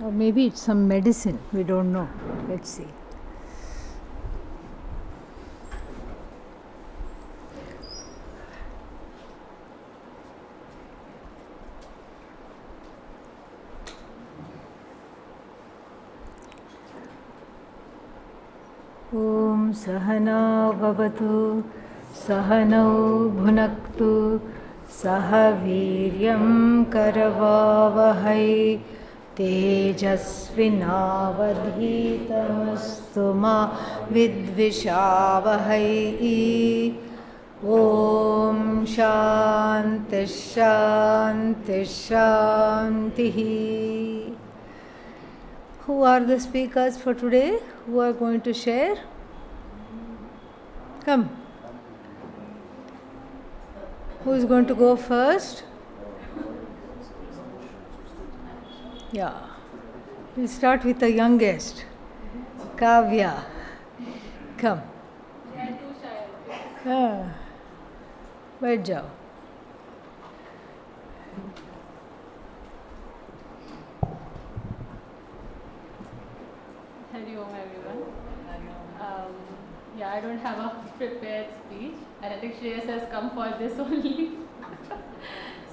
Or maybe it's some medicine, we don't know. Let's see. Om Sahana Bhavatu Sahanau Bhunaktu Sahaviryam Karavavahai Tejasvinavadhitamastu ma vidvishavahai. Om Shanti Shanti Shanti. Who are the speakers for today? Who are going to share? Come. Who is going to go first? Yeah. We'll start with the youngest. Kavya. Come. बैठ जाओ. Hari Om everyone. I don't have a prepared speech, and I think Shreyas has come for this only.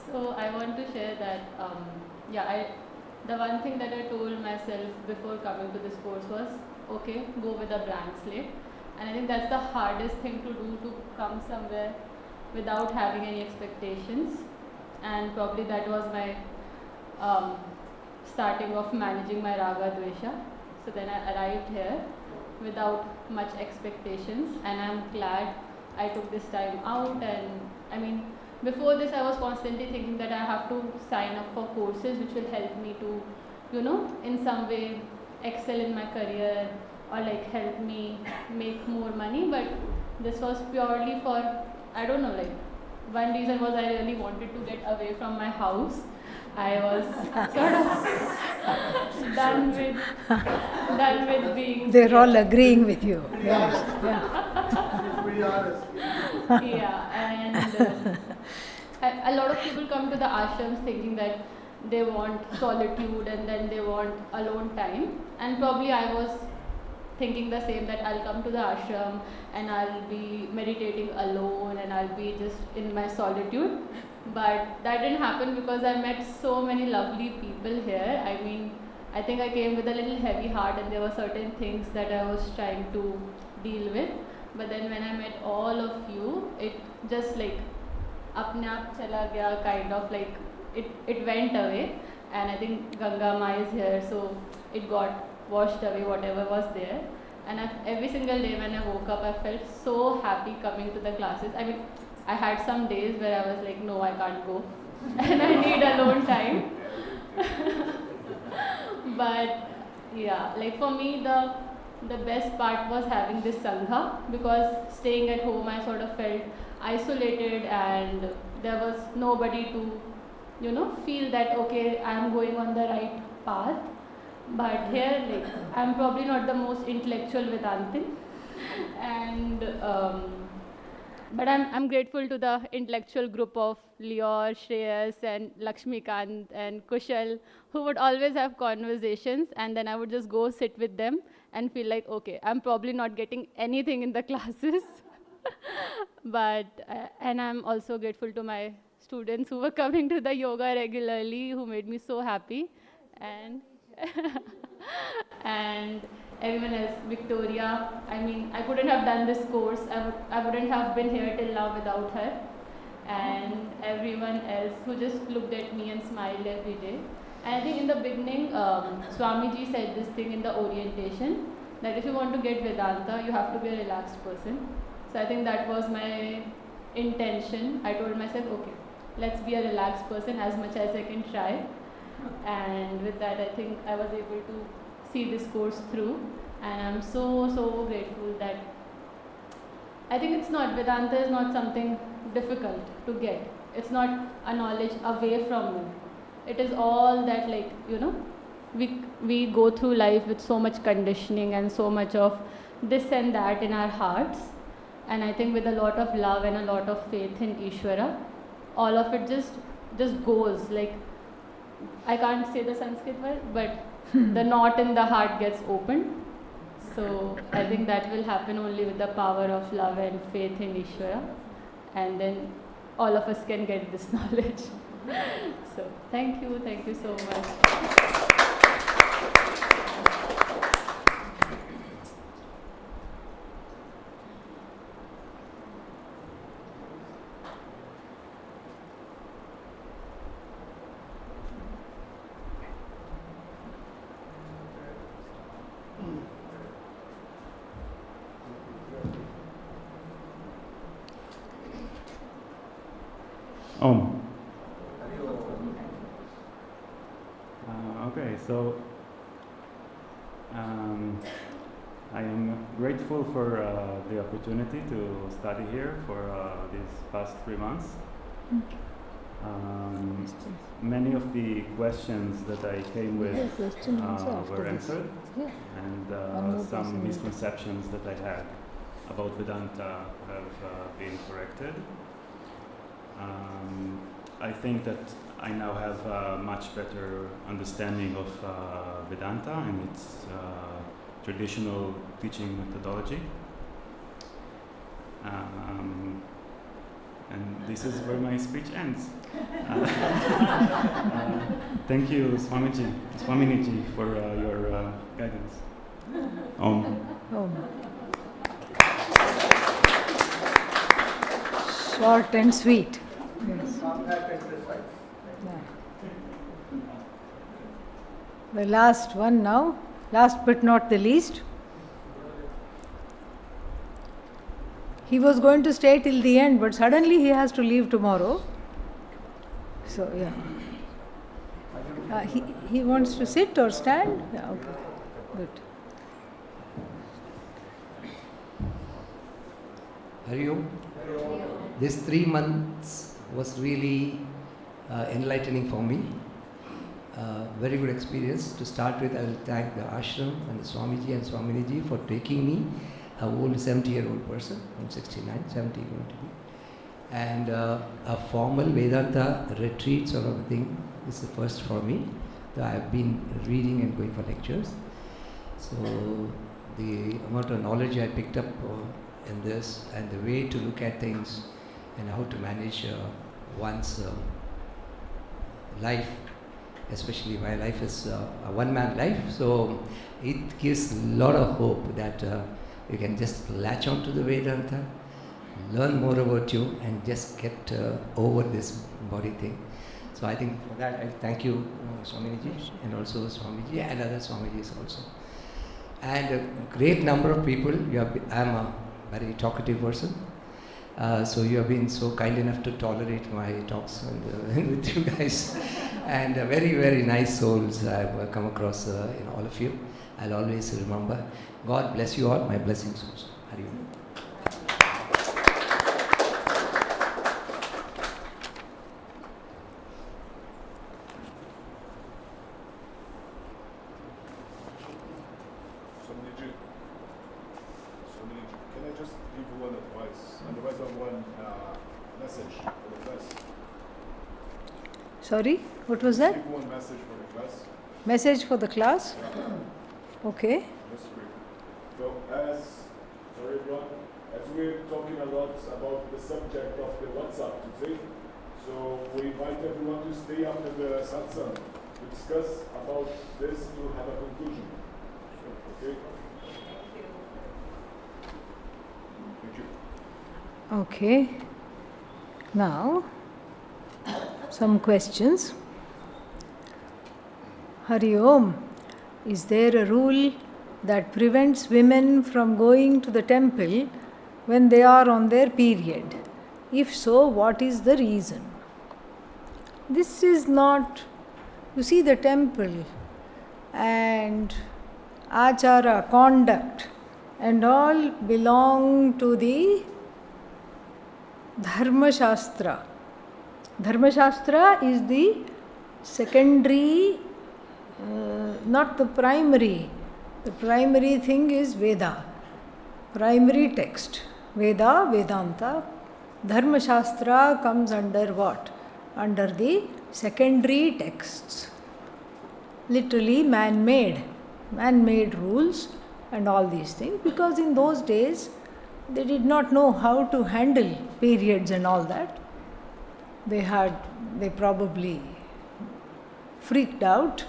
So I want to share that, the one thing that I told myself before coming to this course was, okay, go with a blank slate. And I think that's the hardest thing to do, to come somewhere without having any expectations. And probably that was my starting of managing my Raga Dvesha. So then I arrived here without much expectations, and I'm glad I took this time out. And I mean, before this I was constantly thinking that I have to sign up for courses which will help me to, in some way excel in my career, or like help me make more money. But this was purely for, I don't know, like one reason was I really wanted to get away from my house. I was sort of done with being. They're all agreeing with you. Yes. And a lot of people come to the ashrams thinking that they want solitude and then they want alone time. And probably I was thinking the same, that I'll come to the ashram and I'll be meditating alone and I'll be just in my solitude. But that didn't happen, because I met so many lovely people here. I mean, I think I came with a little heavy heart, and there were certain things that I was trying to deal with. But then when I met all of you, it just like apne aap chala gaya, kind of like it went away. And I think Ganga Ma is here, so it got washed away, whatever was there. And every single day when I woke up, I felt so happy coming to the classes. I mean, I had some days where I was like, no, I can't go and I need alone time. But yeah, like for me, the best part was having this Sangha, because staying at home I sort of felt isolated, and there was nobody to, feel that, okay, I'm going on the right path. But here, like, I'm probably not the most intellectual Vedantin, and but I'm grateful to the intellectual group of Lior, Shreyas, and Lakshmikant and Kushal, who would always have conversations, and then I would just go sit with them and feel like, okay, I'm probably not getting anything in the classes. But and I'm also grateful to my students who were coming to the yoga regularly, who made me so happy, and and everyone else, Victoria. I mean, I couldn't have done this course. I wouldn't have been here till now without her. And everyone else who just looked at me and smiled every day. And I think in the beginning, Swamiji said this thing in the orientation, that if you want to get Vedanta, you have to be a relaxed person. So I think that was my intention. I told myself, okay, let's be a relaxed person as much as I can try. And with that, I think I was able to see this course through, and I'm so grateful that I think it's not, Vedanta is not something difficult to get. It's not a knowledge away from me. It is all that, like, we go through life with so much conditioning and so much of this and that in our hearts. And I think with a lot of love and a lot of faith in Ishvara, all of it just goes. Like, I can't say the Sanskrit word, but the knot in the heart gets opened. So I think that will happen only with the power of love and faith in Ishvara, and then all of us can get this knowledge. So thank you so much. Om. Okay, so I am grateful for the opportunity to study here for these past 3 months. Many of the questions that I came with were answered, and some misconceptions that I had about Vedanta have been corrected. I think that I now have a much better understanding of Vedanta and its traditional teaching methodology. And this is where my speech ends. Thank you, Swaminiji, for your guidance. Om. Short and sweet. Yes. The last one now, last but not the least. He was going to stay till the end, but suddenly he has to leave tomorrow. So, yeah. He wants to sit or stand? Yeah, okay. Good. Hari Om. This 3 months was really enlightening for me. Very good experience. To start with, I will thank the ashram and the Swamiji and Swaminiji for taking me, a old 70-year-old person, I'm 69, 70 going to be. And a formal Vedanta retreat sort of thing is the first for me. So I have been reading and going for lectures. So the amount of knowledge I picked up in this, and the way to look at things and how to manage one's life, especially my life is a one-man life, so it gives a lot of hope that you can just latch on to the Vedanta, learn more about you, and just get over this body thing. So I think for that I thank you, Swaminiji, and also Swamiji and other Swamijis also. And a great number of people. I'm a very talkative person. So you have been so kind enough to tolerate my talks and with you guys, and very, very nice souls I've come across in all of you. I'll always remember. God bless you all. My blessings also. Hari Om. Swaminiji, can I just give you one advice and the rest of one message for the class? Sorry, what was that? Give one message for the class. Message for the class? Yeah. Okay. Just quick. So sorry everyone, as we're talking a lot about the subject of the WhatsApp today, so we invite everyone to stay after the Satsang to discuss about this to have a conclusion. Okay? Thank you. Okay. Now, some questions. Hari Om. Is there a rule that prevents women from going to the temple when they are on their period? If so, what is the reason? This is not, you see, the temple and achara, conduct, and all belong to the Dharma Shastra. Dharma Shastra is the secondary, not the primary. The primary thing is Veda, primary text. Veda, Vedanta. Dharma Shastra comes under what? Under the secondary texts. literally man-made rules and all these things, because in those days they did not know how to handle periods and all that. They probably freaked out.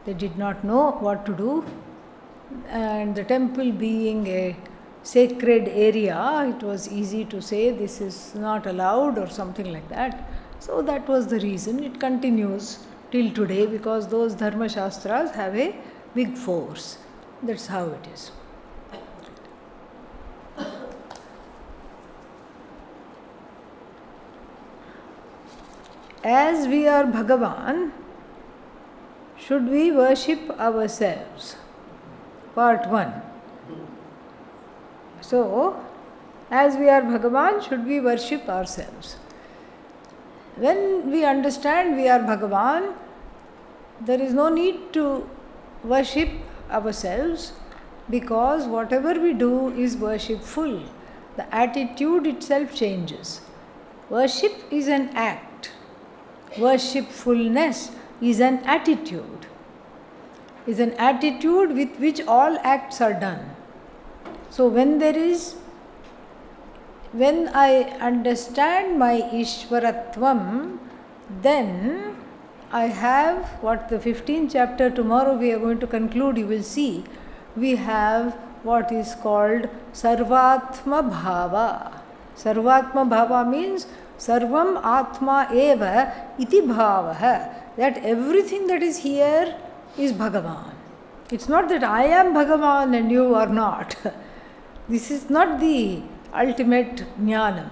They did not know what to do, and the temple being a sacred area, it was easy to say this is not allowed or something like that. So that was the reason. It continues till today because those dharma shastras have a big force. That's how it is. As we are Bhagavan, should we worship ourselves? Part 1. So, as we are Bhagavan, should we worship ourselves? When we understand we are Bhagavan, there is no need to worship ourselves, because whatever we do is worshipful. The attitude itself changes. Worship is an act. Worshipfulness is an attitude. Is an attitude with which all acts are done. So when I understand my Ishwaratvam, then I have what the 15th chapter, tomorrow we are going to conclude, you will see, we have what is called Sarvatma Bhava. Sarvatma Bhava means Sarvam Atma Eva Iti Bhavaha, that everything that is here is Bhagavan. It's not that I am Bhagavan and you are not. This is not the ultimate jnanam.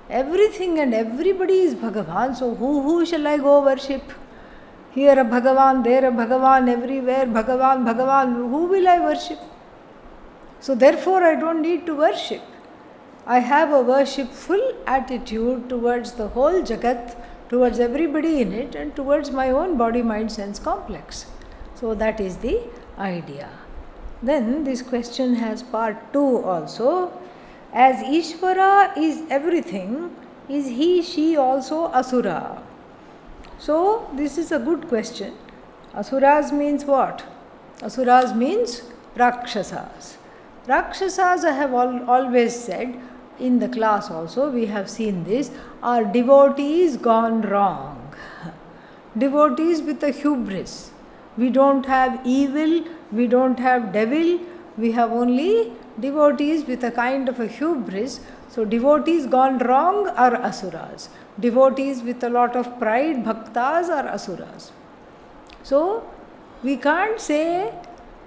Everything and everybody is Bhagavan, so who shall I go worship? Here a Bhagavan, there a Bhagavan, everywhere Bhagavan, who will I worship? So therefore I don't need to worship. I have a worshipful attitude towards the whole Jagat, towards everybody in it, and towards my own body, mind, sense complex. So that is the idea. Then this question has part 2 also. As Ishvara is everything, is he, she also Asura? So this is a good question. Asuras means what? Asuras means Rakshasas. Rakshasas, I have always said, in the class also we have seen this, are devotees gone wrong. Devotees with a hubris. We don't have evil, we don't have devil, we have only devotees with a kind of a hubris. So devotees gone wrong are asuras. Devotees with a lot of pride, bhaktas, are asuras. So we can't say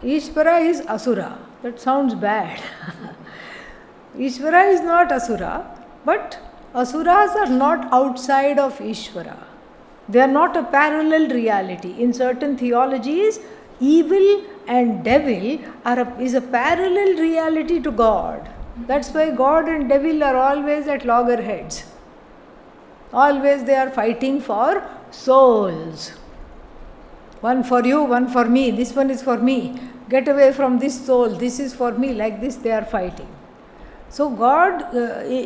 Ishvara is asura. That sounds bad. Ishvara is not asura, but asuras are not outside of Ishvara. They are not a parallel reality. In certain theologies, evil and devil is a parallel reality to God. That's why God and devil are always at loggerheads. Always they are fighting for souls. One for you, one for me. This one is for me. Get away from this soul. This is for me. Like this they are fighting. So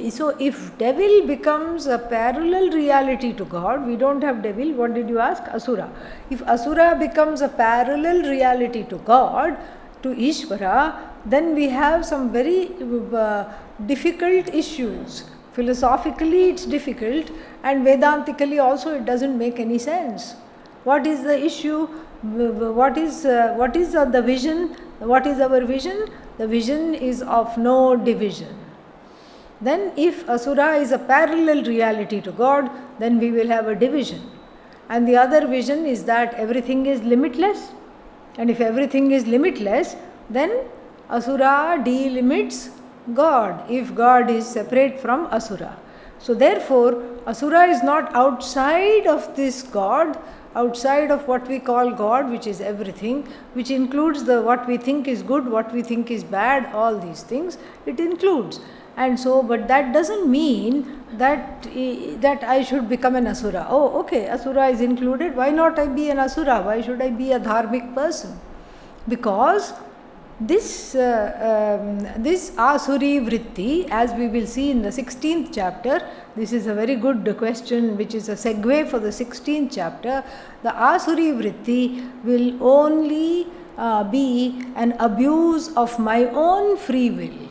so if devil becomes a parallel reality to God, we don't have devil. What did you ask? Asura. If Asura becomes a parallel reality to God, to Ishvara, then we have some very difficult issues. Philosophically it's difficult, and Vedantically also it doesn't make any sense. What is the issue? What is the vision? What is our vision? The vision is of no division. Then if Asura is a parallel reality to God, then we will have a division. And the other vision is that everything is limitless. And if everything is limitless, then Asura delimits God, if God is separate from Asura. So therefore, Asura is not outside of this God, outside of what we call God, which is everything, which includes what we think is good, what we think is bad, all these things, it includes. And so, but that doesn't mean that I should become an Asura. Oh, okay, Asura is included, why not I be an Asura? Why should I be a dharmic person? Because this Asuri Vritti, as we will see in the 16th chapter, this is a very good question which is a segue for the 16th chapter. The Asuri Vritti will only be an abuse of my own free will.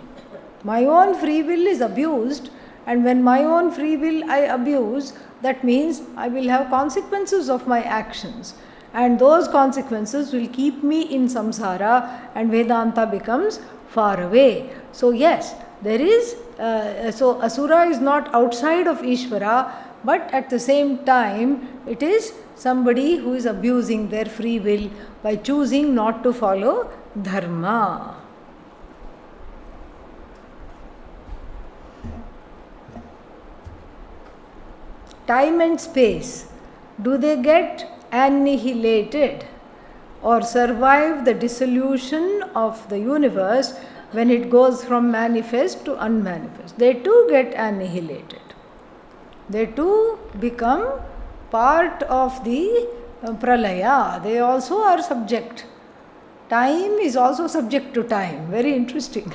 My own free will is abused, and when my own free will I abuse, that means I will have consequences of my actions. And those consequences will keep me in samsara, and Vedanta becomes far away. So yes, there is, so Asura is not outside of Ishvara, but at the same time it is somebody who is abusing their free will by choosing not to follow dharma. Time and space, do they get annihilated or survive the dissolution of the universe when it goes from manifest to unmanifest? They too get annihilated. They too become part of the pralaya. They also are subject. Time is also subject to time. Very interesting.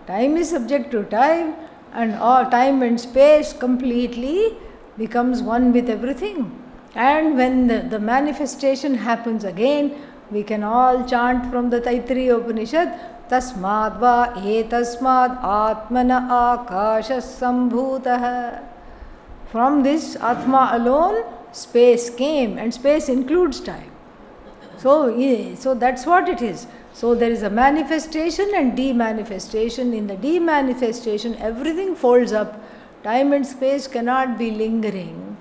Time is subject to time, and all time and space completely becomes one with everything. And when the manifestation happens again, we can all chant from the Taittiriya Upanishad, Tasmad va etasmad atmana akashas sambhutah. From this Atma alone, space came, and space includes time. So that's what it is. So there is a manifestation and demanifestation. In the demanifestation, everything folds up. Time and space cannot be lingering.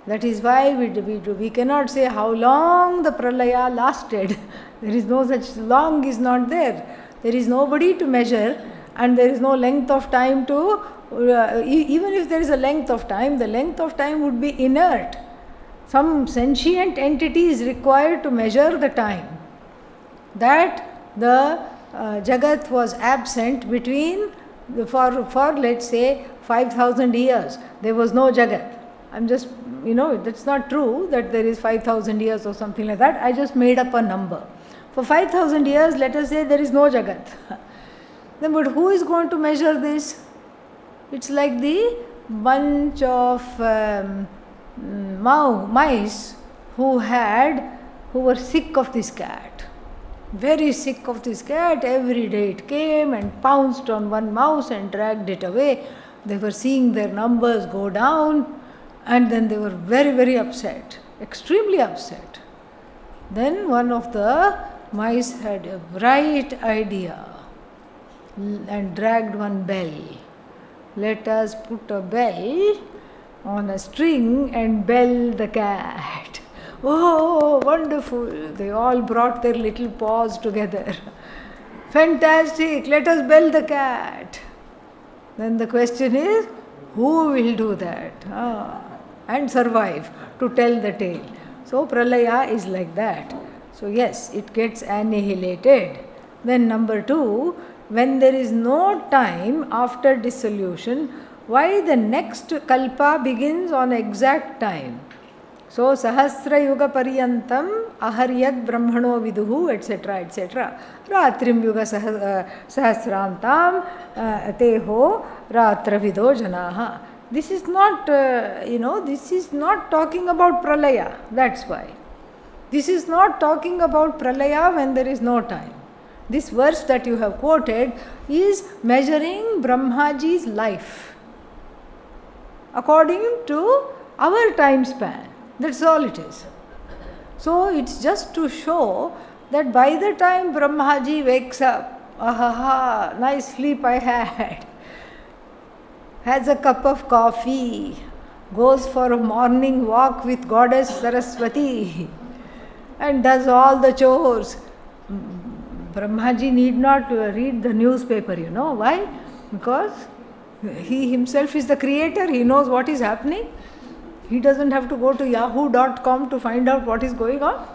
That is why we cannot say how long the pralaya lasted. There is no such long is not there. There is nobody to measure, and there is no length of time to, even if there is a length of time, the length of time would be inert. Some sentient entity is required to measure the time. That the Jagat was absent between, for let's say 5,000 years, there was no Jagat. I'm just, that's not true that there is 5,000 years or something like that. I just made up a number. For 5,000 years, let us say there is no Jagat. Then, but who is going to measure this? It's like the bunch of mice who were sick of this cat. Very sick of this cat. Every day it came and pounced on one mouse and dragged it away. They were seeing their numbers go down, and then they were very, very upset, extremely upset. Then one of the mice had a bright idea and dragged one bell. Let us put a bell on a string and bell the cat. Oh, wonderful! They all brought their little paws together. Fantastic! Let us bell the cat. Then the question is, who will do that and survive to tell the tale? So pralaya is like that. So yes, it gets annihilated. Then number 2, when there is no time after dissolution, why the next kalpa begins on exact time? So sahasra yuga pariyantam aharyad brahmano viduhu, etc., etc. Ratrim yuga sahasrantam teho ratravido janaha. This is not, this is not talking about pralaya. That's why. This is not talking about pralaya when there is no time. This verse that you have quoted is measuring Brahmaji's life according to our time span. That's all it is. So it's just to show that by the time Brahmaji wakes up, nice sleep I had, has a cup of coffee, goes for a morning walk with Goddess Saraswati, and does all the chores. Brahmaji need not read the newspaper, Why? Because he himself is the creator, he knows what is happening. He doesn't have to go to yahoo.com to find out what is going on.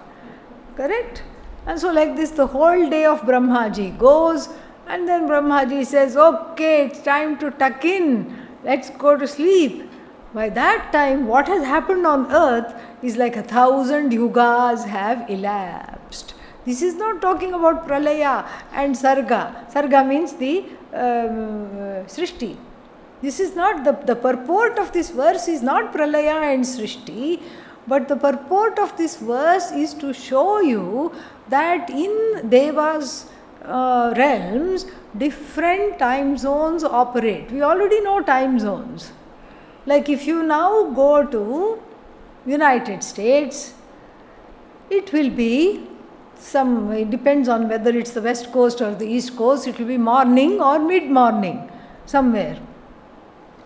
Correct? And so like this, the whole day of Brahmaji goes, and then Brahmaji says, okay, it's time to tuck in, let's go to sleep. By that time, what has happened on earth is like 1,000 yugas have elapsed. This is not talking about pralaya and sarga. Sarga means the srishti. This is not the purport of this verse is not pralaya and srishti, but the purport of this verse is to show you that in Deva's realms, different time zones operate. We already know time zones. Like if you now go to United States, it will be it depends on whether it's the west coast or the east coast, it will be morning or mid-morning somewhere.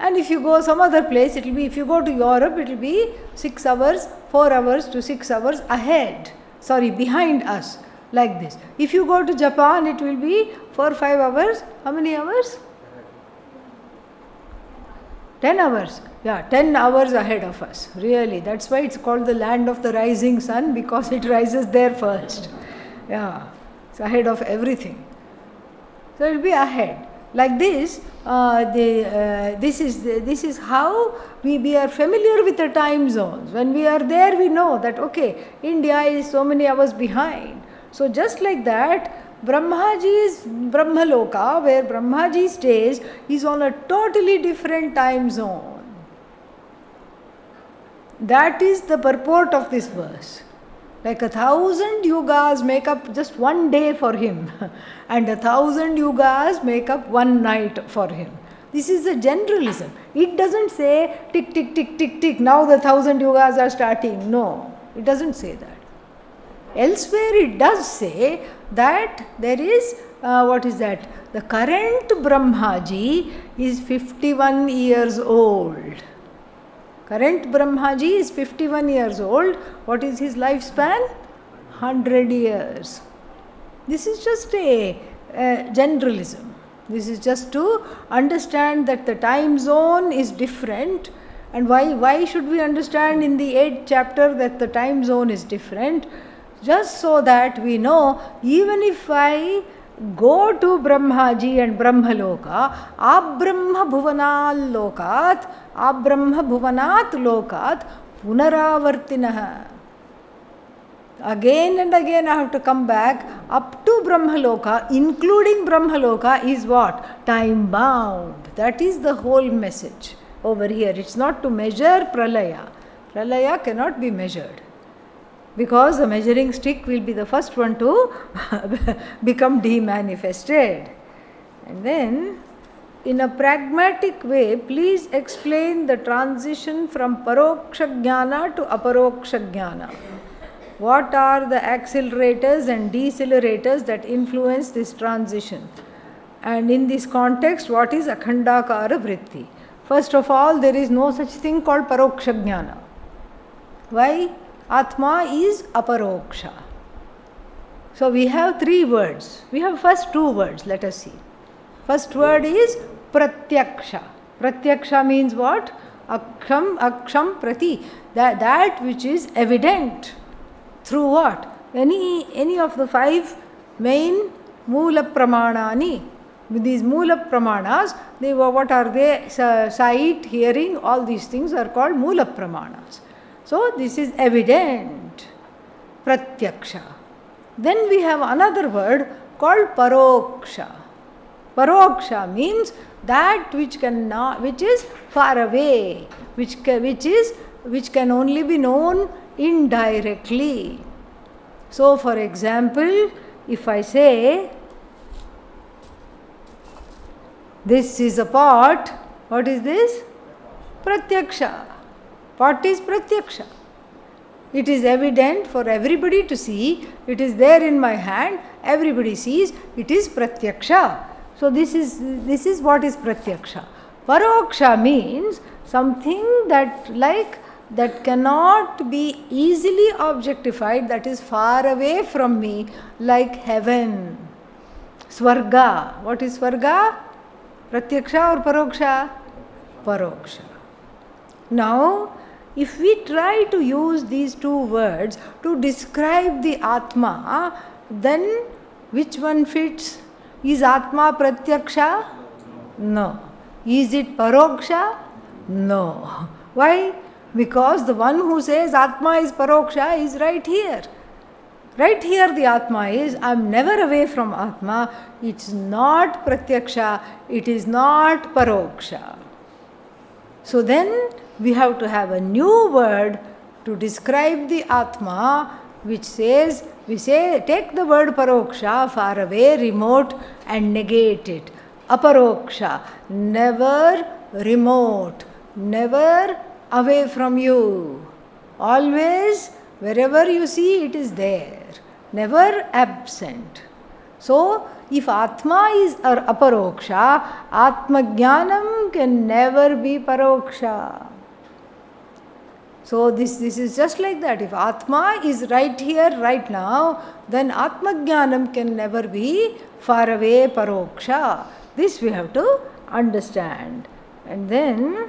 And if you go some other place, it will be, if you go to Europe, it will be 6 hours, 4 hours to 6 hours behind us, like this. If you go to Japan, it will be 4 or 5 hours. How many hours? 10 hours. Yeah, 10 hours ahead of us. Really, that's why it's called the land of the rising sun, because it rises there first. Yeah, it's ahead of everything. So it will be ahead. Like this, this is how we are familiar with the time zones. When we are there, we know that, okay, India is so many hours behind. So just like that, Brahmaji's Brahmaloka, where Brahmaji stays, is on a totally different time zone. That is the purport of this verse. Like 1,000 yugas make up just one day for him, and 1,000 yugas make up one night for him. This is a generalism. It doesn't say tick, tick, tick, tick, tick, now the 1,000 yugas are starting. No, it doesn't say that. Elsewhere it does say that there is, the current Brahmaji is 51 years old. Current Brahmaji is 51 years old. What is his lifespan? 100 years. This is just a generalism. This is just to understand that the time zone is different. And why should we understand in the 8th chapter that the time zone is different? Just so that we know, even if I go to Brahmaji and Brahmaloka, Abrahma Bhuvanal Lokat, Abrahma Bhuvanat Lokat, Punaravartinaha. Again and again I have to come back up to Brahmaloka, including Brahmaloka is what? Time bound. That is the whole message over here. It's not to measure pralaya. Pralaya cannot be measured, because the measuring stick will be the first one to become demanifested. And then, in a pragmatic way, please explain the transition from paroksha jnana to aparoksha jnana. What are the accelerators and decelerators that influence this transition? And in this context, what is akhandakara vritti? First of all, there is no such thing called paroksha jnana. Why? Atma is aparoksha. So we have 3 words. We have first 2 words. Let us see. First word is pratyaksha. Pratyaksha means what? Aksham prati. That which is evident. Through what? Any of the 5 main mula pramanani. With these mula pramanas, what are they? Sight, hearing, all these things are called mula pramanas. So this is evident, pratyaksha. Then we have another word called paroksha. Paroksha means that which is far away, which can only be known indirectly. So for example, if I say this is a pot, what is this? Pratyaksha. Pot is pratyaksha. It is evident for everybody to see. It is there in my hand. Everybody sees. It is pratyaksha. So this is what is pratyaksha. Paroksha means something that cannot be easily objectified, that is far away from me, like heaven. Swarga. What is Swarga? Pratyaksha or Paroksha? Paroksha. Now, if we try to use these 2 words to describe the Atma, then which one fits? Is Atma Pratyaksha? No. Is it Paroksha? No. Why? Because the one who says Atma is Paroksha is right here. Right here the Atma is, I am never away from Atma. It's not Pratyaksha, it is not Paroksha. So then we have to have a new word to describe the Atma, which says, we say, take the word Paroksha, far away, remote, and negate it. Aparoksha, never remote, never away from you. Always, wherever you see, it is there, never absent. So, if Atma is aparoksha, Atma Jnanam can never be paroksha. So, this is just like that. If Atma is right here, right now, then Atma Jnanam can never be far away paroksha. This we have to understand. And then,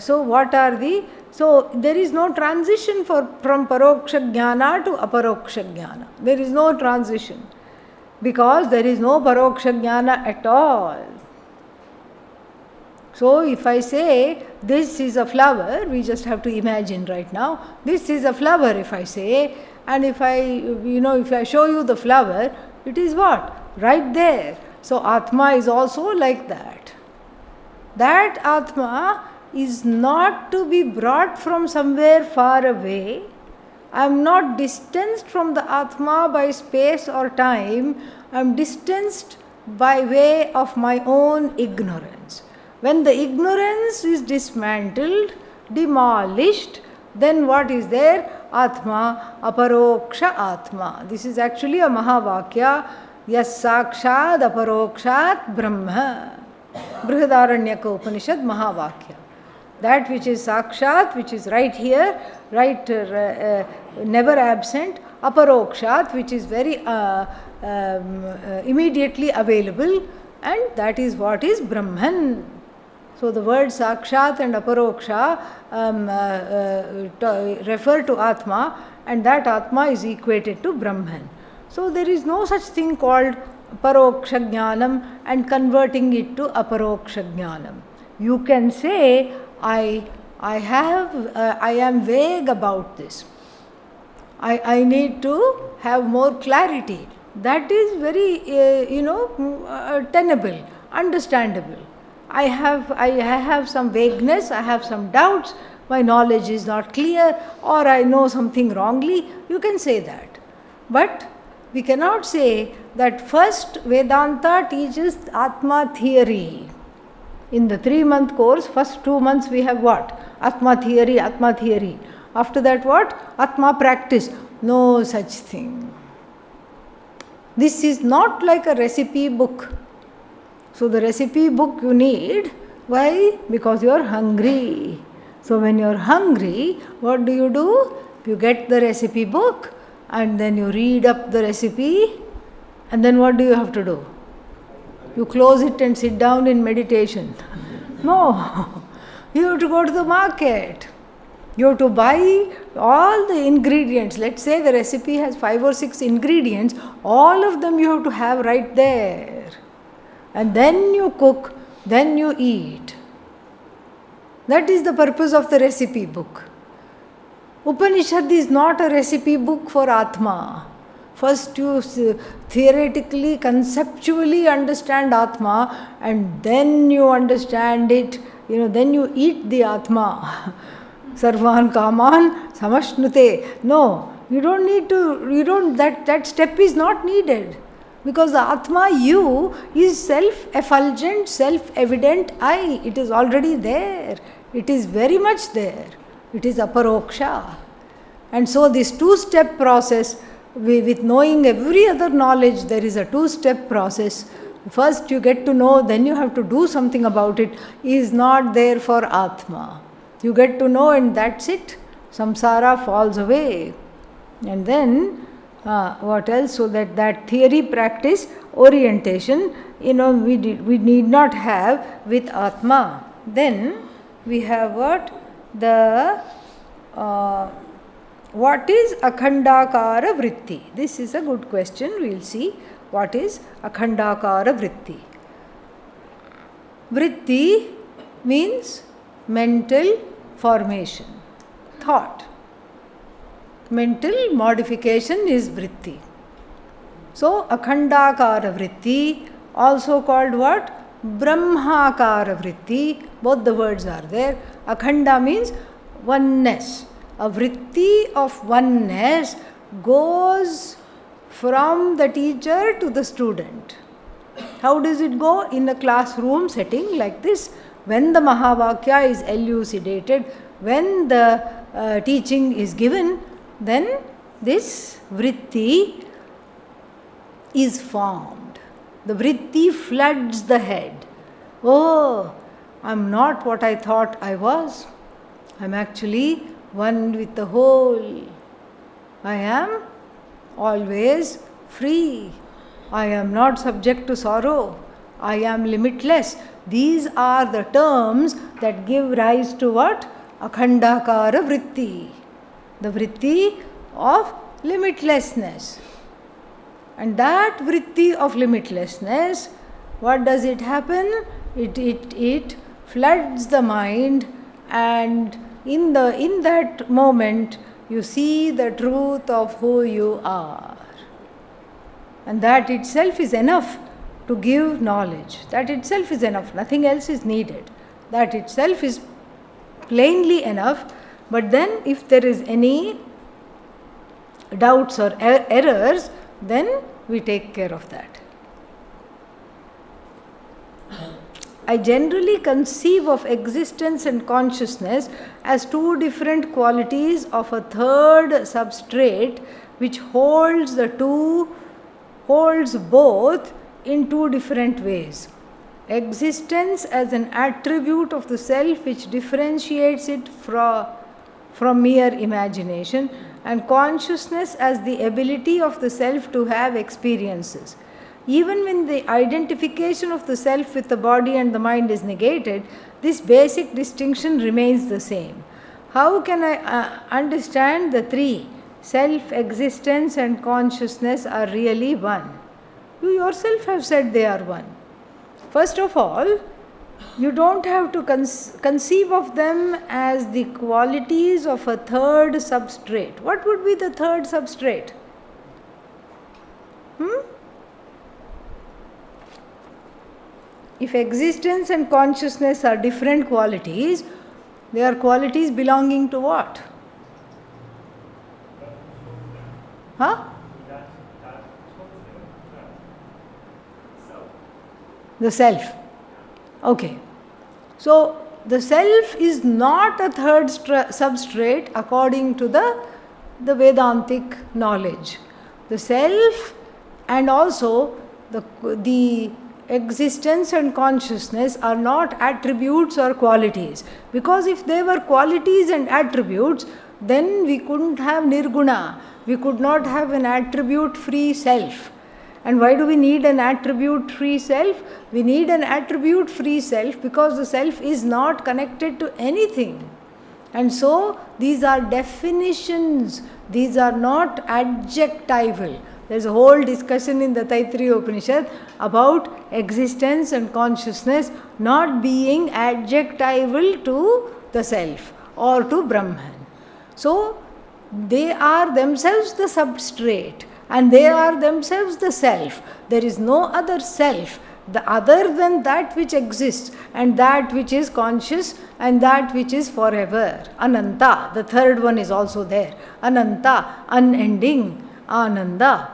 so what are the... So, there is no transition from paroksha jnana to aparoksha jnana. There is no transition. Because there is no paroksha jnana at all. So, if I say, this is a flower, we just have to imagine right now, this is a flower if I say, and if I show you the flower, it is what? Right there. So, Atma is also like that. That Atma is not to be brought from somewhere far away. I am not distanced from the Atma by space or time. I am distanced by way of my own ignorance. When the ignorance is dismantled, demolished, then what is there? Atma, aparoksha Atma. This is actually a Mahavakya. Yas sakshad aparokshat brahma. Brihadaranyaka Upanishad Mahavakya. That which is sakshat, which is right here, right, never absent, aparokshat, which is very immediately available, and that is what is Brahman. So the word sakshat and aparoksha refer to Atma, and that Atma is equated to Brahman. So there is no such thing called paroksha jnanam and converting it to aparoksha jnanam. You can say, I am vague about this. I need to have more clarity. That is very, tenable, understandable. I have some vagueness, I have some doubts, my knowledge is not clear, or I know something wrongly. You can say that. But we cannot say that first Vedanta teaches Atma theory. In the 3-month course, first 2 months we have what? Atma theory, Atma theory. After that what? Atma practice. No such thing. This is not like a recipe book. So the recipe book you need. Why? Because you are hungry. So when you are hungry, what do? You get the recipe book and then you read up the recipe, and then what do you have to do? You close it and sit down in meditation. No, you have to go to the market. You have to buy all the ingredients. Let's say the recipe has 5 or 6 ingredients. All of them you have to have right there. And then you cook, then you eat. That is the purpose of the recipe book. Upanishad is not a recipe book for Atma. First you theoretically, conceptually understand Atma, and then you understand it, then you eat the Atma. Sarvan kaman samashnute. No, you don't need to, that step is not needed. Because the Atma, you, is self-effulgent, self-evident I. It is already there. It is very much there. It is aparoksha. And so this 2-step process, with knowing every other knowledge, there is a 2-step process. First you get to know, then you have to do something about it, is not there for Atma. You get to know and that's it. Samsara falls away. And then, what else? So that theory, practice, orientation, we need not have with Atma. Then we have what? What is Akhandakara Vritti? This is a good question. We will see what is Akhandakara Vritti. Vritti means mental formation, thought. mental modification is vritti. So, akhandakara vritti, also called what? Brahmakara vritti. Both the words are there. Akhanda means oneness. A vritti of oneness goes from the teacher to the student. How does it go? In a classroom setting like this, when the Mahavakya is elucidated, when the teaching is given, then this vritti is formed. The vritti floods the head. Oh, I'm not what I thought I was. I'm actually one with the whole. I am always free. I am not subject to sorrow. I am limitless. These are the terms that give rise to what? Akhandakara vritti. The vritti of limitlessness. And that vritti of limitlessness, what does it happen? It floods the mind, and in that moment you see the truth of who you are. And that itself is enough to give knowledge. That itself is enough. Nothing else is needed. That itself is plainly enough. But then if there is any doubts or errors, then we take care of that. I generally conceive of existence and consciousness as two different qualities of a third substrate which holds both in two different ways. Existence as an attribute of the self which differentiates it from mere imagination, and consciousness as the ability of the self to have experiences. Even when the identification of the self with the body and the mind is negated, this basic distinction remains the same. How can I understand the three? Self, existence and consciousness are really one. You yourself have said they are one. First of all, you don't have to conceive of them as the qualities of a third substrate. What would be the third substrate? If existence and consciousness are different qualities, they are qualities belonging to what? The self. Okay. So, the self is not a third substrate according to the Vedantic knowledge. The self and also the existence and consciousness are not attributes or qualities. Because if they were qualities and attributes, then we couldn't have nirguna. We could not have an attribute-free self. And why do we need an attribute-free self? We need an attribute-free self because the self is not connected to anything. And so, these are definitions. These are not adjectival. There is a whole discussion in the Taittiriya Upanishad about existence and consciousness not being adjectival to the self or to Brahman. So, they are themselves the substrate and they are themselves the self. There is no other self other than that which exists and that which is conscious and that which is forever. Ananta, the third one is also there. Ananta, unending. Ananda.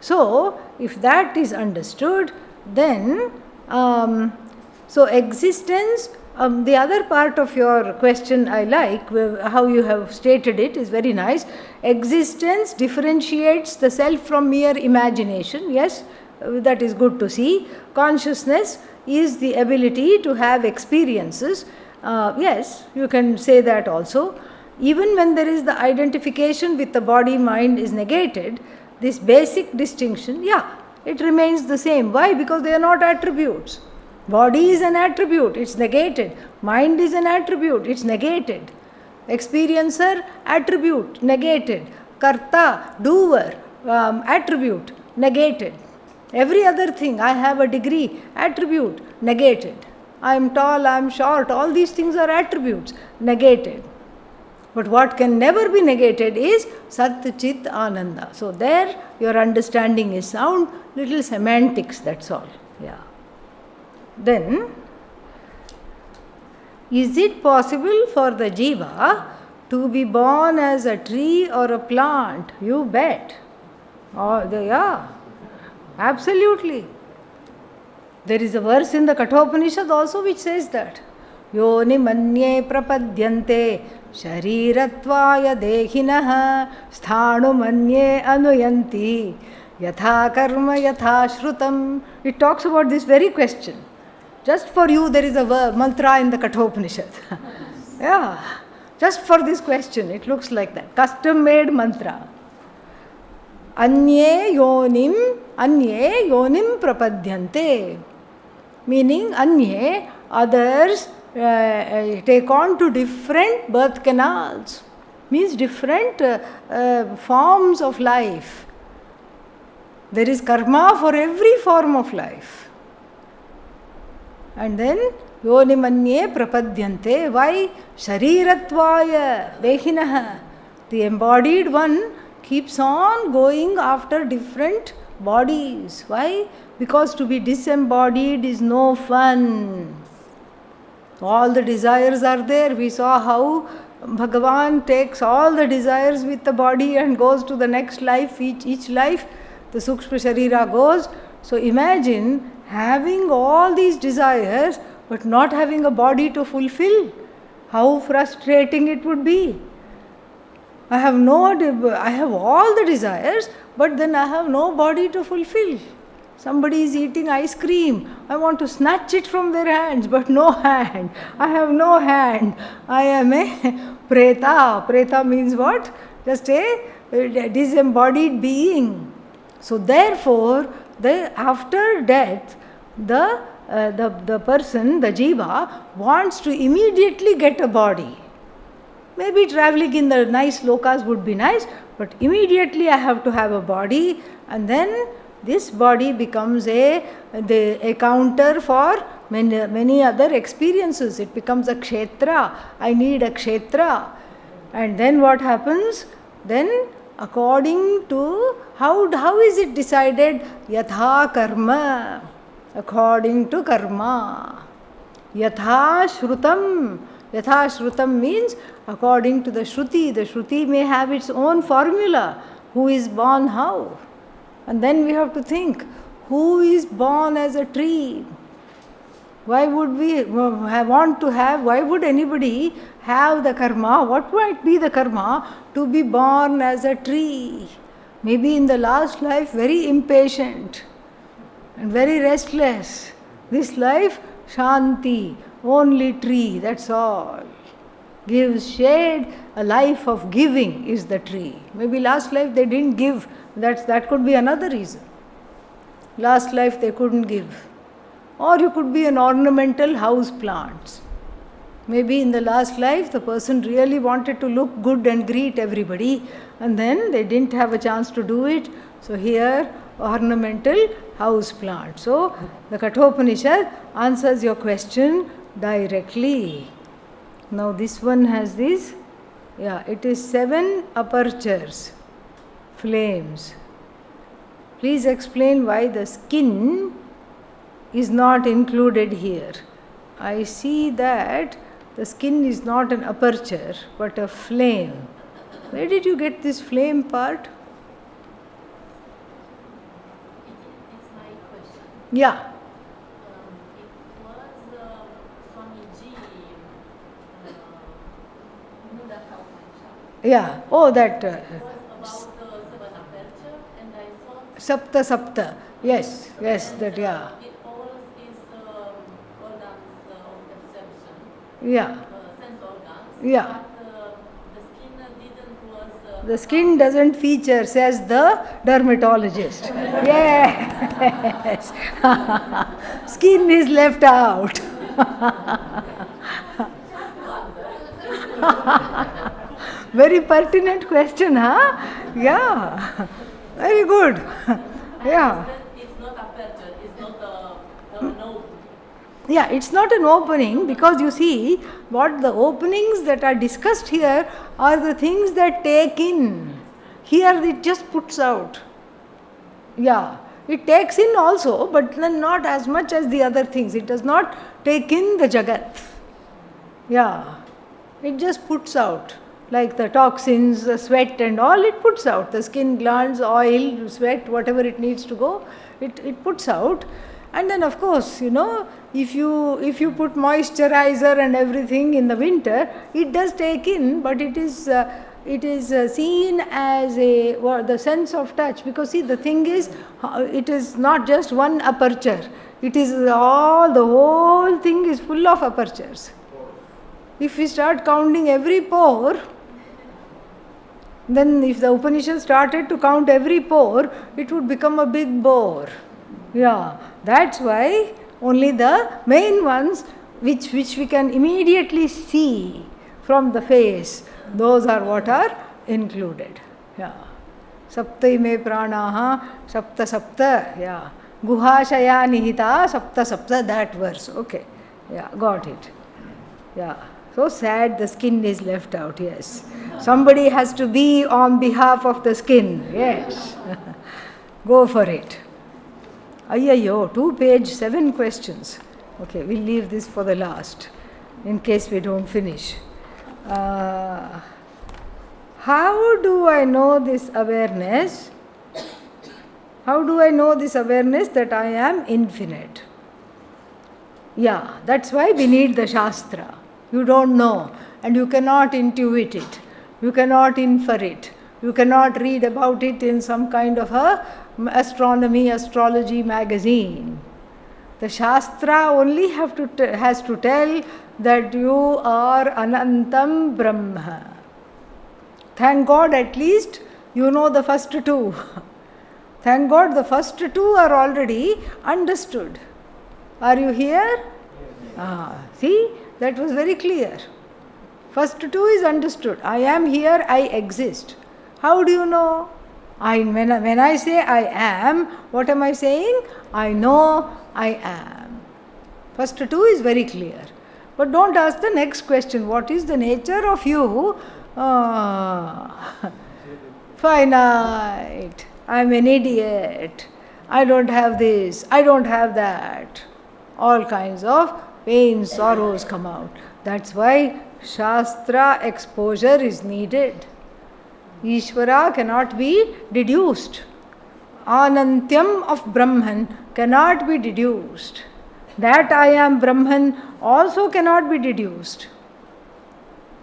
So, if that is understood, then, so existence, the other part of your question I like, how you have stated it is very nice. Existence differentiates the self from mere imagination, yes, that is good to see. Consciousness is the ability to have experiences, yes, you can say that also. Even when there is the identification with the body mind is negated, this basic distinction, it remains the same. Why? Because they are not attributes. Body is an attribute, it's negated. Mind is an attribute, it's negated. Experiencer, attribute, negated. Karta, doer, attribute, negated. Every other thing, I have a degree, attribute, negated. I am tall, I am short, all these things are attributes, negated. But what can never be negated is Sat Chit Ananda. So there your understanding is sound, little semantics, that's all. Yeah. Then, is it possible for the jiva to be born as a tree or a plant? You bet. Yeah, absolutely. There is a verse in the Kathopanishad also which says that. Yoni manye prapadyante sharirattvaya dehinaha sthanu manye anuyanti yatha karma yatha shrutam. It talks about this very question. Just for you there is a mantra in the Kathopanishad. Yeah, just for this question, it looks like that. Custom made mantra. Anye yonim prapadyante. Meaning, anye, others take on to different birth canals. Means different forms of life. There is karma for every form of life. And then, yonimanye prapadyante. Why? Sharirattvaya dehinaha. The embodied one keeps on going after different bodies. Why? Because to be disembodied is no fun. All the desires are there. We saw how Bhagavan takes all the desires with the body and goes to the next life. Each life, the Sukshma Sharira goes. So imagine having all these desires but not having a body to fulfill. How frustrating it would be. I have all the desires, but then I have no body to fulfill. Somebody is eating ice cream. I want to snatch it from their hands, but no hand. I have no hand. I am a preta. Preta means what? Just a disembodied being. So therefore, after death, the person, the jiva, wants to immediately get a body. Maybe traveling in the nice lokas would be nice, but immediately I have to have a body, and then this body becomes a counter for many other experiences. It becomes a kshetra. I need a kshetra. And then what happens? Then according to how is it decided? Yatha karma. According to karma. Yatha shrutam. Yatha shrutam means according to the Shruti. The Shruti may have its own formula. Who is born how? And then we have to think, who is born as a tree? Why would why would anybody have the karma? What might be the karma to be born as a tree? Maybe in the last life very impatient and very restless. This life, shanti, only tree, that's all. Gives shade, a life of giving is the tree. Maybe last life they didn't give. That could be another reason. Last life they couldn't give. Or you could be an ornamental house plant. Maybe in the last life the person really wanted to look good and greet everybody, and then they didn't have a chance to do it. So here, ornamental house plant. So the Kathopanishad answers your question directly. Now this one has this, it is 7 apertures, flames. Please explain why the skin is not included here. I see that the skin is not an aperture but a flame. Where did you get this flame part? It's my question. Yeah. It was Swamiji Buddha Kalpancha. Yeah. Oh, that. It was about the 7 aperture, and I thought Sapta. Yes, that, yeah. it all is organs of perception, Yeah. sense organs. Yeah. But the skin didn't was. The skin doesn't feature, says the dermatologist. Yes. Skin is left out. Very pertinent question, huh? Yeah. Very good. Yeah. It's not aperture, it's not a node. Yeah, it's not an opening, because you see, what the openings that are discussed here are the things that take in. Here it just puts out. Yeah, it takes in also, but then not as much as the other things. It does not take in the Jagat. Yeah, it just puts out. Like the toxins, the sweat and all, it puts out. The skin glands, oil, sweat, whatever it needs to go, it puts out. And then of course, if you put moisturizer and everything in the winter, it does take in, but it is seen as the sense of touch. Because see, the thing is, it is not just one aperture. It is the whole thing is full of apertures. If we start counting every pore, then if the Upanishad started to count every pore, it would become a big bore. Yeah, that's why only the main ones which we can immediately see from the face, those are what are included. Yeah. Saptai me pranaha, sapta sapta, yeah. Guhashaya nihita, sapta sapta, that verse. Okay. Yeah, got it. Yeah. So sad the skin is left out, yes. Somebody has to be on behalf of the skin, yes. Go for it. Ayayyo, 2 page 7 questions. Okay, we'll leave this for the last, in case we don't finish. How do I know this awareness? How do I know this awareness that I am infinite? Yeah, that's why we need the Shastra. You don't know, and you cannot intuit it. You cannot infer it. You cannot read about it in some kind of a astrology magazine. The Shastra only has to tell that you are Anantam Brahma. Thank God, at least you know the first 2. Thank God the first 2 are already understood. Are you here? See, that was very clear. First 2 is understood. I am here, I exist. How do you know? When I say I am, what am I saying? I know I am. First 2 is very clear. But don't ask the next question. What is the nature of you? Finite. I am an idiot. I don't have this. I don't have that. All kinds of pain, sorrows come out. That's why Shastra exposure is needed. Ishvara cannot be deduced. Anantyam of Brahman cannot be deduced. That I am Brahman also cannot be deduced.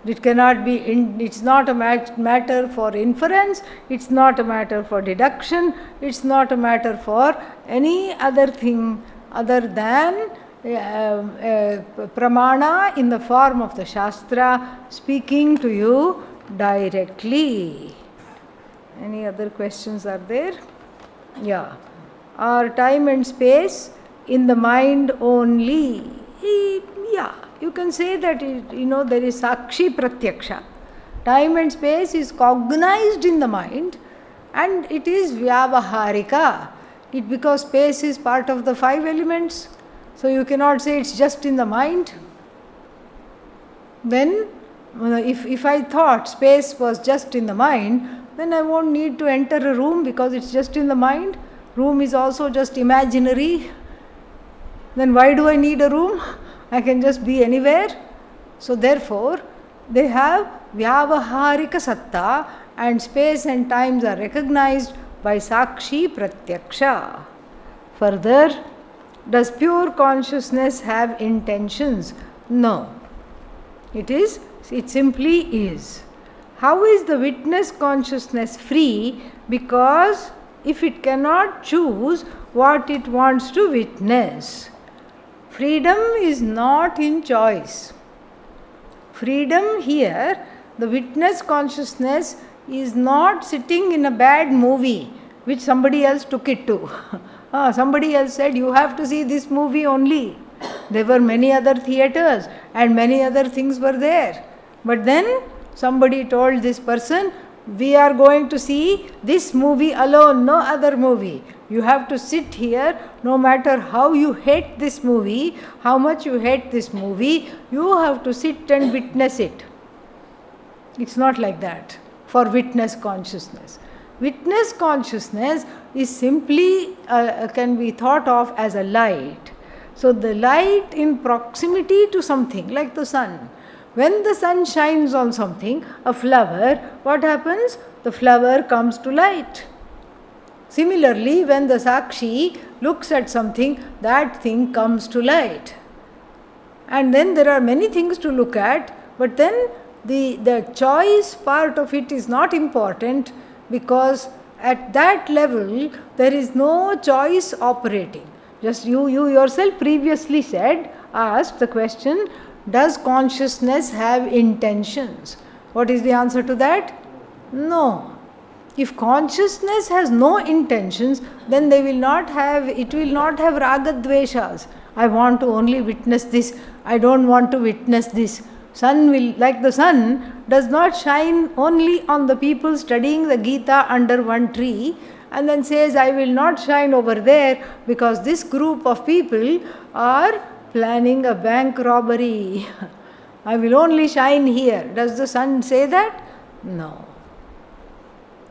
It cannot be, it's not a matter for inference, it's not a matter for deduction, it's not a matter for any other thing other than pramana in the form of the Shastra speaking to you directly. Any other questions are there? Yeah. Are time and space in the mind only? Yeah, you can say that there is Sakshi Pratyaksha. Time and space is cognized in the mind, and it is Vyavaharika. Because space is part of the 5 elements, so you cannot say it's just in the mind. Then, if I thought space was just in the mind, then I won't need to enter a room because it's just in the mind. Room is also just imaginary. Then why do I need a room? I can just be anywhere. So therefore, they have Vyavaharika Satta, and space and times are recognized by Sakshi Pratyaksha. Further, does pure consciousness have intentions? No. It simply is. How is the witness consciousness free? Because if it cannot choose what it wants to witness. Freedom is not in choice. Freedom here, the witness consciousness is not sitting in a bad movie which somebody else took it to. Somebody else said, you have to see this movie only. There were many other theatres and many other things were there. But then somebody told this person, we are going to see this movie alone, no other movie. You have to sit here, no matter how you hate this movie, how much you hate this movie, you have to sit and witness it. It's not like that for witness consciousness. Witness consciousness is simply can be thought of as a light. So the light in proximity to something, like the sun. When the sun shines on something, a flower, what happens? The flower comes to light. Similarly, when the Sakshi looks at something, that thing comes to light. And then there are many things to look at, but then the choice part of it is not important, because at that level there is no choice operating. Just you yourself previously asked the question, does consciousness have intentions? What is the answer to that? No. If consciousness has no intentions, then it will not have ragadveshas. I want to only witness this, I don't want to witness this. Like the sun does not shine only on the people studying the Gita under one tree and then says, I will not shine over there because this group of people are planning a bank robbery. I will only shine here. Does the sun say that? No.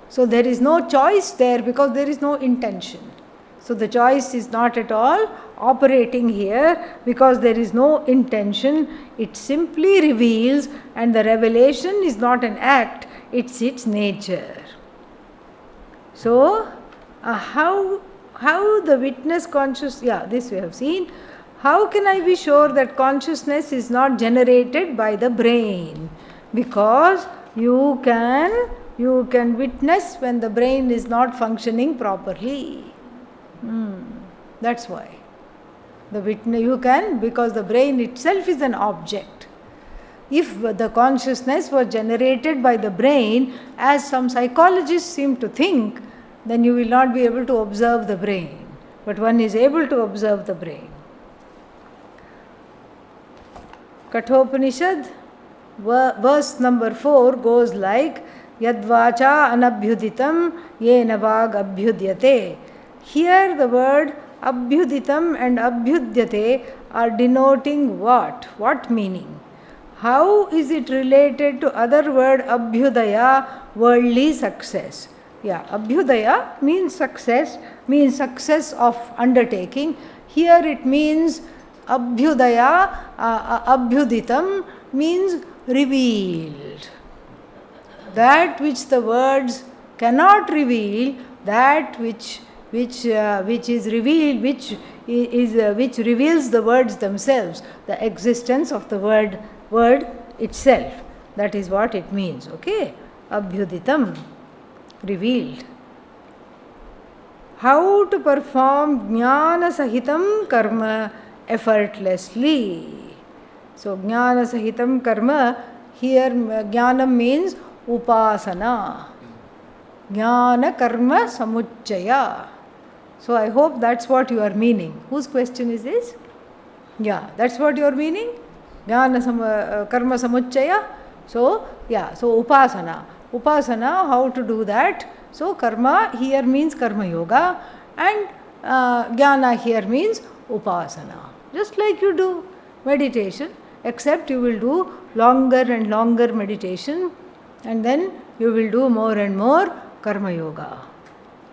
So there is no choice there because there is no intention. So the choice is not at all operating here because there is no intention. It simply reveals, and the revelation is not an act, it's its nature. So how the witness conscious, this we have seen. How can I be sure that consciousness is not generated by the brain? Because you can witness when the brain is not functioning properly. That's why. You can, because the brain itself is an object. If the consciousness was generated by the brain, as some psychologists seem to think, then you will not be able to observe the brain. But one is able to observe the brain. Kathopanishad, verse number 4 goes like, Yadvacha anabhyuditam yena vag abhyudyate. Here the word abhyuditam and abhyudyate are denoting what? What meaning? How is it related to other word abhyudaya, worldly success? Abhyudaya means success of undertaking. Here it means abhyudaya, abhyuditam means revealed. That which the words cannot reveal, that which is revealed, which reveals the words themselves, the existence of the word itself. That is what it means. Okay, abhyuditam, revealed. How to perform jnana sahitam karma effortlessly. So jnana sahitam karma, here jnanam means upasana. Jnana karma samuccaya. So I hope that's what you are meaning. Whose question is this? That's what you are meaning? Jnana karma samuccaya. So upasana. Upasana, how to do that? So karma here means karma yoga and jnana here means upasana. Just like you do meditation, except you will do longer and longer meditation and then you will do more and more karma yoga.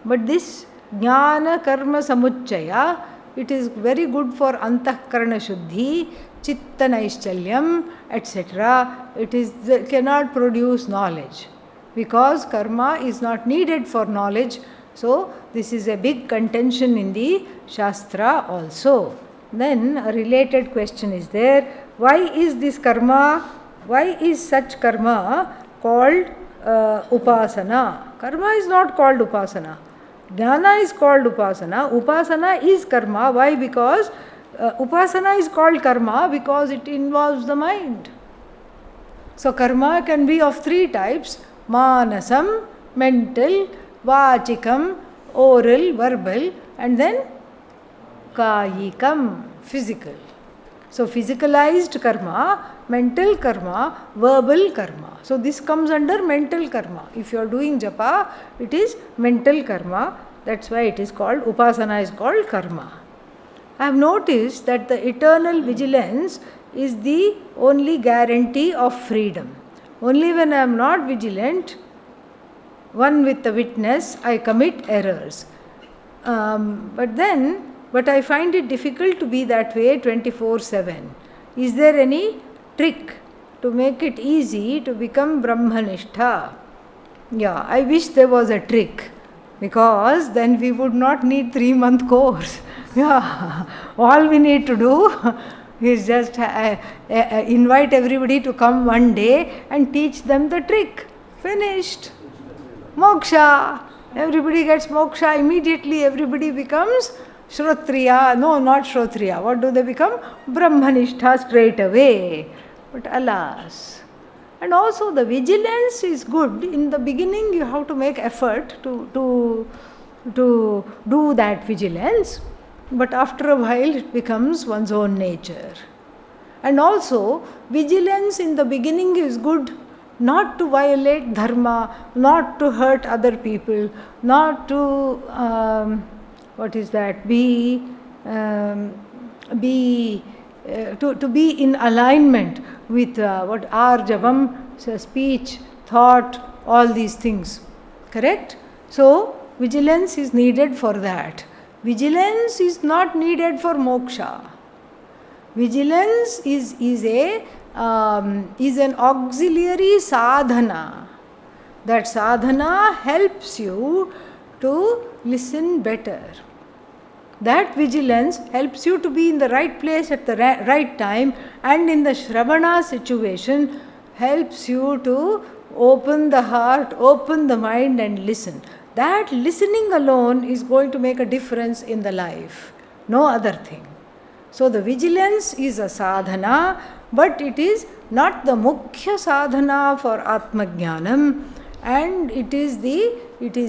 But this jnana karma samuccaya, it is very good for antahkarana shuddhi, chitta naishchalyam, etc. It cannot produce knowledge because karma is not needed for knowledge. So this is a big contention in the Shastra also. Then a related question is there. Why is this karma, why is such karma called upasana? Karma is not called upasana. Jnana is called upasana. Upasana is karma. Why? Because upasana is called karma because it involves the mind. So karma can be of three types: manasam, mental; vachikam, oral, verbal; and then kayikam, physical. So physicalized karma, mental karma, verbal karma. So this comes under mental karma. If you are doing japa, it is mental karma. That's why it is called, upasana is called karma. I have noticed that the eternal vigilance is the only guarantee of freedom. Only when I am not vigilant, one with the witness, I commit errors. But I find it difficult to be that way 24/7. Is there any trick to make it easy to become Brahmanishtha? Yeah, I wish there was a trick, because then we would not need 3-month course. Yeah, all we need to do is just invite everybody to come one day and teach them the trick. Finished. Moksha. Everybody gets moksha immediately. Everybody becomes Shrotriya. No, not Shrotriya. What do they become? Brahmanishtha straight away. But alas. And also the vigilance is good. In the beginning you have to make effort to do that vigilance. But after a while it becomes one's own nature. And also vigilance in the beginning is good, not to violate dharma, not to hurt other people, not to to be in alignment with arjavam, speech, thought, all these things. Correct? So vigilance is needed for that. Vigilance is not needed for moksha. Vigilance is an auxiliary sadhana. That sadhana helps you to listen better. That vigilance helps you to be in the right place at the right time, and in the Shravana situation helps you to open the heart, open the mind and listen. That listening alone is going to make a difference in the life. No other thing. So the vigilance is a sadhana, but it is not the mukhya sadhana for Atmajnanam, and it is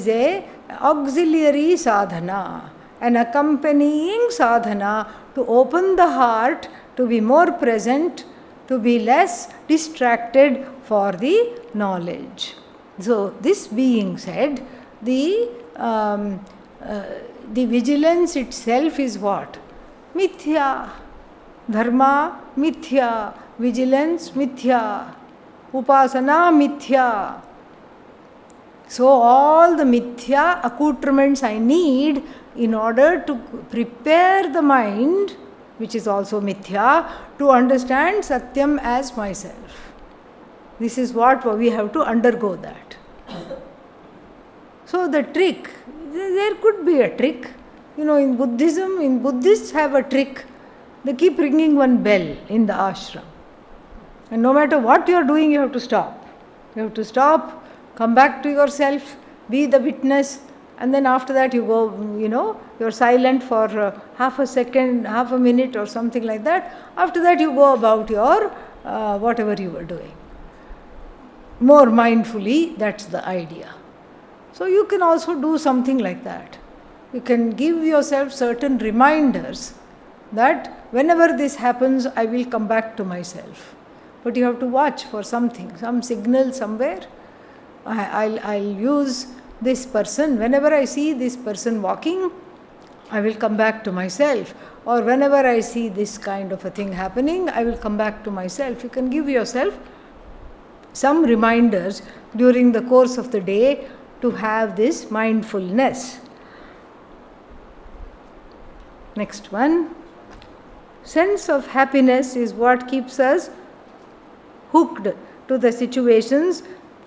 a auxiliary sadhana, an accompanying sadhana to open the heart, to be more present, to be less distracted for the knowledge. So this being said, the vigilance itself is what? Mithya. Dharma mithya. Vigilance mithya. Upasana mithya. So all the mithya accoutrements I need in order to prepare the mind, which is also mithya, to understand Satyam as myself. This is what we have to undergo that. So the trick, there could be a trick. In Buddhism, Buddhists have a trick. They keep ringing one bell in the ashram. And no matter what you are doing, you have to stop. You have to stop, come back to yourself, be the witness, and then after that you go, you're silent for half a second, half a minute or something like that. After that you go about your whatever you were doing. More mindfully, that's the idea. So you can also do something like that. You can give yourself certain reminders that whenever this happens, I will come back to myself. But you have to watch for something, some signal somewhere. I'll use this person. Whenever I see this person walking, I will come back to myself. Or whenever I see this kind of a thing happening, I will come back to myself. You can give yourself some reminders during the course of the day to have this mindfulness. Next one. Sense of happiness is what keeps us hooked to the situations,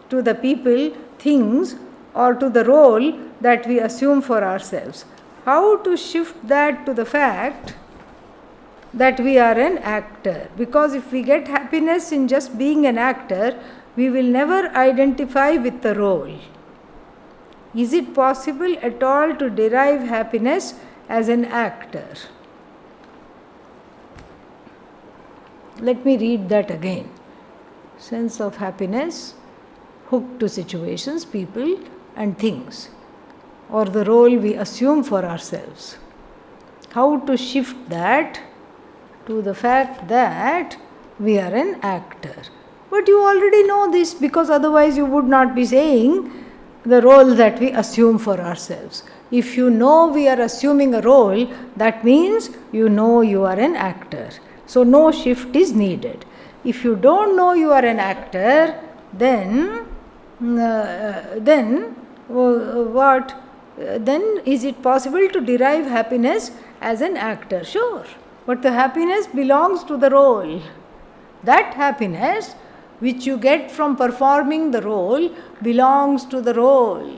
to the people, things, or to the role that we assume for ourselves. How to shift that to the fact that we are an actor? Because if we get happiness in just being an actor, we will never identify with the role. Is it possible at all to derive happiness as an actor? Let me read that again. Sense of happiness, hooked to situations, people and things, or the role we assume for ourselves. How to shift that to the fact that we are an actor. But you already know this, because otherwise you would not be saying the role that we assume for ourselves. If you know we are assuming a role, that means you know you are an actor. So no shift is needed. If you don't know you are an actor, then what? Then is it possible to derive happiness as an actor? Sure. But the happiness belongs to the role. That happiness which you get from performing the role belongs to the role,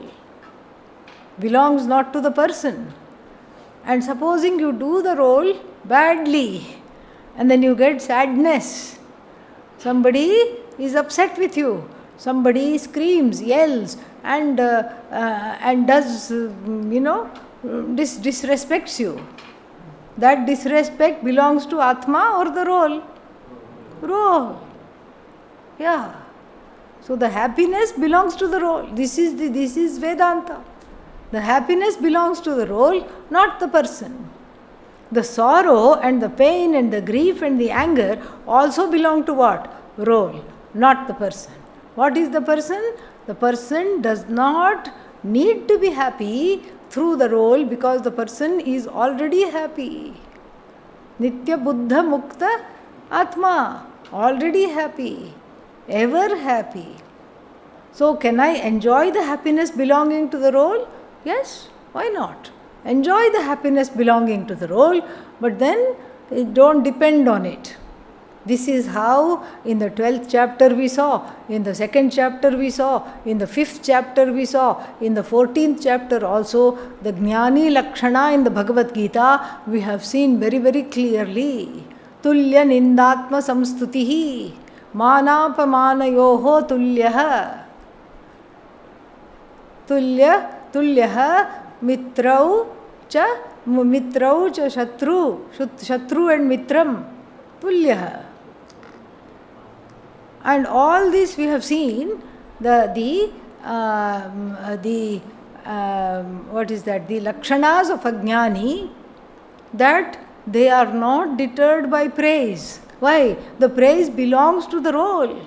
belongs not to the person. And supposing you do the role badly and then you get sadness, somebody is upset with you, somebody screams, yells, and does, disrespects you. That disrespect belongs to Atma or the role? Role. Yeah. So the happiness belongs to the role. This is Vedanta. The happiness belongs to the role, not the person. The sorrow and the pain and the grief and the anger also belong to what? Role, not the person. What is the person? The person does not need to be happy through the role, because the person is already happy. Nitya Buddha Mukta Atma, already happy, ever happy. So can I enjoy the happiness belonging to the role? Yes, why not? Enjoy the happiness belonging to the role, but then don't depend on it. This is how in the 12th chapter we saw, in the 2nd chapter we saw, in the 5th chapter we saw, in the 14th chapter also, the Jnani Lakshana in the Bhagavad Gita, we have seen very, very clearly. Tulya Nindatma Samstutihi Manapamanayoho Tulyaha Tulyaha Mitrau cha Shatru and Mitram Tulyaha. And all this we have seen, the lakshanas of Ajnani, that they are not deterred by praise. Why? The praise belongs to the role.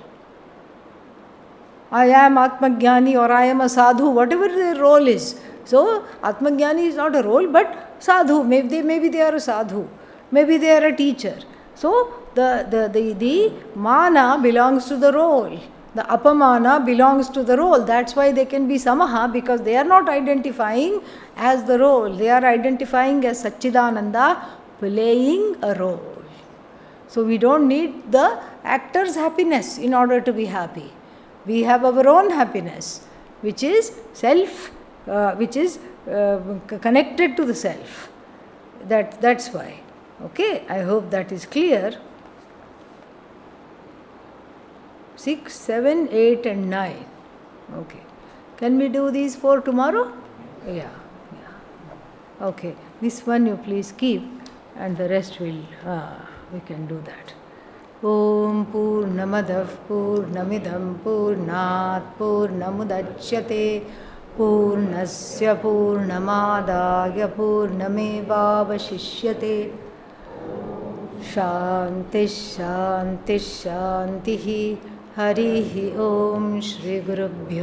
I am Atmajnani or I am a sadhu, whatever their role is. So, Atmajnani is not a role, but sadhu, maybe they are a sadhu, maybe they are a teacher. So, the mana belongs to the role. The apamana belongs to the role. That's why they can be samaha, because they are not identifying as the role. They are identifying as Satchidananda playing a role. So we don't need the actor's happiness in order to be happy. We have our own happiness, which is self, connected to the self. That's why. Okay, I hope that is clear. 6, 7, 8 and 9. Okay. Can we do these 4 tomorrow? Yeah. Okay. This one you please keep, and the rest we can do that. Om Purnamadav Purnamidam Purnat Purnamudachyate Purnasya Purnamadaya Purnamevavashishyate Shanti Shanti Shanti Harihi Om Shri Gurubhyo